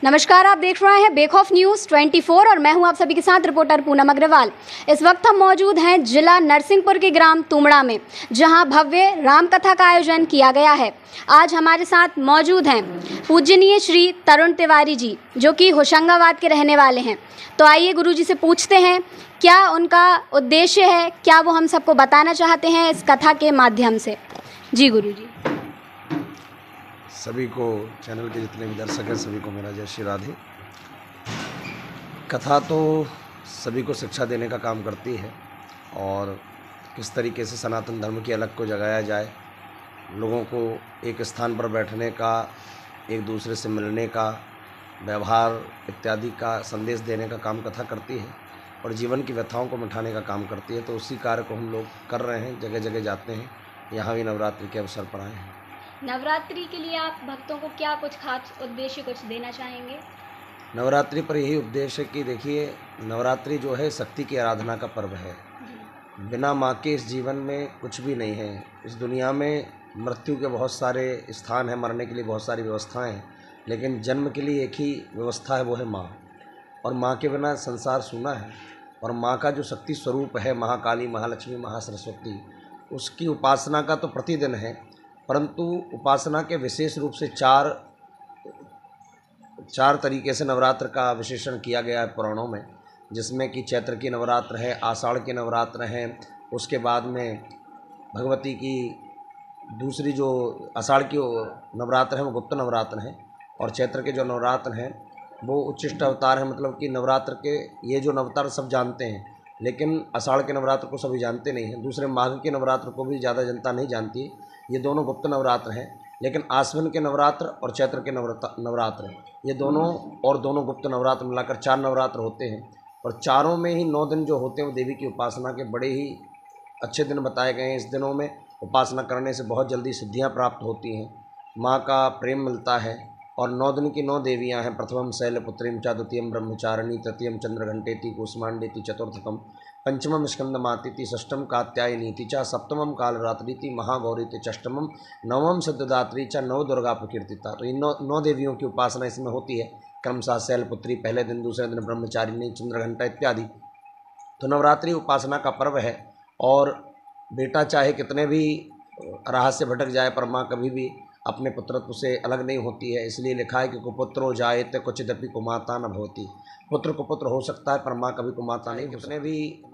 नमस्कार, आप देख रहे हैं बेखौफ न्यूज़ 24 और मैं हूं आप सभी के साथ रिपोर्टर पूनम अग्रवाल। इस वक्त हम मौजूद हैं जिला नरसिंहपुर के ग्राम तुमड़ा में, जहां भव्य रामकथा का आयोजन किया गया है। आज हमारे साथ मौजूद हैं पूजनीय श्री तरुण तिवारी जी, जो कि होशंगाबाद के रहने वाले हैं। तो आइए गुरु जी से पूछते हैं क्या उनका उद्देश्य है, क्या वो हम सबको बताना चाहते हैं इस कथा के माध्यम से। जी गुरु जी। सभी को, चैनल के जितने भी दर्शक हैं, सभी को मेरा जय श्री राधे। कथा तो सभी को शिक्षा देने का काम करती है और किस तरीके से सनातन धर्म की अलग को जगाया जाए, लोगों को एक स्थान पर बैठने का, एक दूसरे से मिलने का, व्यवहार इत्यादि का संदेश देने का काम कथा करती है और जीवन की व्यथाओं को मिटाने का काम करती है। तो उसी कार्य को हम लोग कर रहे हैं, जगह जगह जाते हैं। यहाँ भी नवरात्रि के अवसर पर आए हैं। नवरात्रि के लिए आप भक्तों को क्या कुछ खास उद्देश्य कुछ देना चाहेंगे? नवरात्रि पर यही उद्देश्य है कि देखिए, नवरात्रि जो है शक्ति की आराधना का पर्व है। बिना माँ के इस जीवन में कुछ भी नहीं है। इस दुनिया में मृत्यु के बहुत सारे स्थान हैं, मरने के लिए बहुत सारी व्यवस्थाएं हैं, लेकिन जन्म के लिए एक ही व्यवस्था है, वो है माँ। और माँ के बिना संसार सूना है। और माँ का जो शक्ति स्वरूप है, महाकाली, महालक्ष्मी, महासरस्वती, उसकी उपासना का तो प्रतिदिन है, परंतु उपासना के विशेष रूप से चार तरीके से नवरात्र का विशेषण किया गया है पुराणों में, जिसमें कि चैत्र की नवरात्र है, आषाढ़ के नवरात्र हैं, उसके बाद में भगवती की दूसरी जो आषाढ़ की नवरात्र है वो गुप्त नवरात्र हैं, और चैत्र के जो नवरात्र हैं वो उच्छिष्ट अवतार है। मतलब कि नवरात्र के ये जो नवतार सब जानते हैं, लेकिन आषाढ़ के नवरात्र को सभी जानते नहीं हैं। दूसरे माघ के नवरात्र को भी ज़्यादा जनता नहीं जानती। ये दोनों गुप्त नवरात्र हैं, लेकिन आश्विन के नवरात्र और चैत्र के नवरात्र ये दोनों गुप्त नवरात्र मिलाकर 4 नवरात्र होते हैं। और चारों में ही 9 दिन जो होते हैं वो देवी की उपासना के बड़े ही अच्छे दिन बताए गए हैं। इस दिनों में उपासना करने से बहुत जल्दी सिद्धियां प्राप्त होती हैं, माँ का प्रेम मिलता है। और 9 दिन की 9 देवियाँ हैं। प्रथमम शैलपुत्रीम च, द्वितीयम ब्रह्मचारिणी, तृतीयम चंद्रघंटेति कूष्मांडेति, चतुर्थकम पंचमम स्कंदमातीति, षष्ठम कात्यायनीति च, सप्तमम कालरात्रीति, महागौरीति, षष्ठमम नवम सिद्धदात्री च, नव दुर्गा प्रकीर्तिता। तो इन 9 देवियों की उपासना इसमें होती है क्रमशः। शैलपुत्री पहले दिन, दूसरे दिन ब्रह्मचारिणी, चंद्रघंटा इत्यादि। तो नवरात्रि उपासना का पर्व है। और बेटा चाहे कितने भी राह से भटक जाए, पर माँ कभी भी अपने पुत्रत्व से अलग नहीं होती है। इसलिए लिखा है कि कुपुत्रो जायेत क्वचिदपि कुमाता न भवति। पुत्र कुपुत्र हो सकता है, पर माँ कभी कुमाता नहीं। कितने भी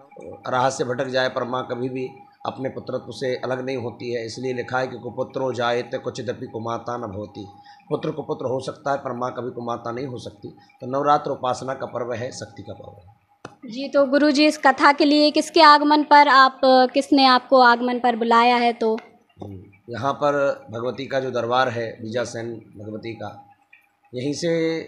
राह से भटक जाए, पर माँ कभी भी अपने पुत्रत्व से अलग नहीं होती है। इसलिए लिखा है कि कुपुत्रो जायेत क्वचिदपि कुमाता न भवति। पुत्र कुपुत्र हो सकता है, पर माँ कभी कुमाता नहीं हो सकती। तो नवरात्र उपासना का पर्व है, शक्ति का पर्व है। जी, तो गुरु जी इस कथा के लिए किसके आगमन पर किसने आपको आगमन पर बुलाया है? तो यहाँ पर भगवती का जो दरबार है, बीजासेन भगवती का, यहीं से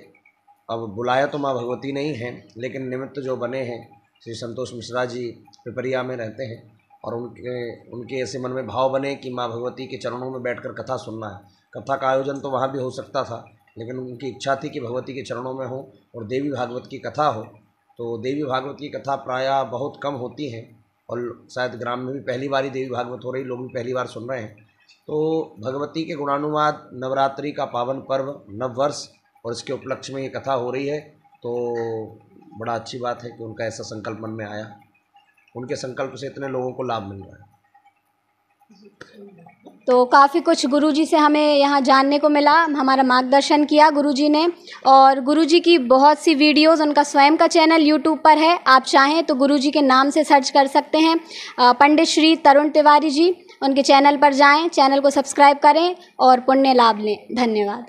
अब बुलाया तो माँ भगवती नहीं है, लेकिन निमित्त जो बने हैं श्री संतोष मिश्रा जी पिपरिया में रहते हैं, और उनके ऐसे मन में भाव बने कि माँ भगवती के चरणों में बैठकर कथा सुनना है। कथा का आयोजन तो वहाँ भी हो सकता था, लेकिन उनकी इच्छा थी कि भगवती के चरणों में हो और देवी भागवत की कथा हो। तो देवी भागवत की कथा प्रायः बहुत कम होती हैं, और शायद ग्राम में भी पहली बार ही देवी भागवत हो रही, लोग भी पहली बार सुन रहे हैं। तो भगवती के गुणानुवाद, नवरात्रि का पावन पर्व, नववर्ष, और इसके उपलक्ष्य में ये कथा हो रही है। तो बड़ा अच्छी बात है कि उनका ऐसा संकल्प मन में आया। उनके संकल्प से इतने लोगों को लाभ मिल रहा है। तो काफ़ी कुछ गुरुजी से हमें यहाँ जानने को मिला, हमारा मार्गदर्शन किया गुरुजी ने। और गुरुजी की बहुत सी वीडियोस, उनका स्वयं का चैनल यूट्यूब पर है, आप चाहें तो गुरुजी के नाम से सर्च कर सकते हैं, पंडित श्री तरुण तिवारी जी। उनके चैनल पर जाएं, चैनल को सब्सक्राइब करें और पुण्य लाभ लें। धन्यवाद।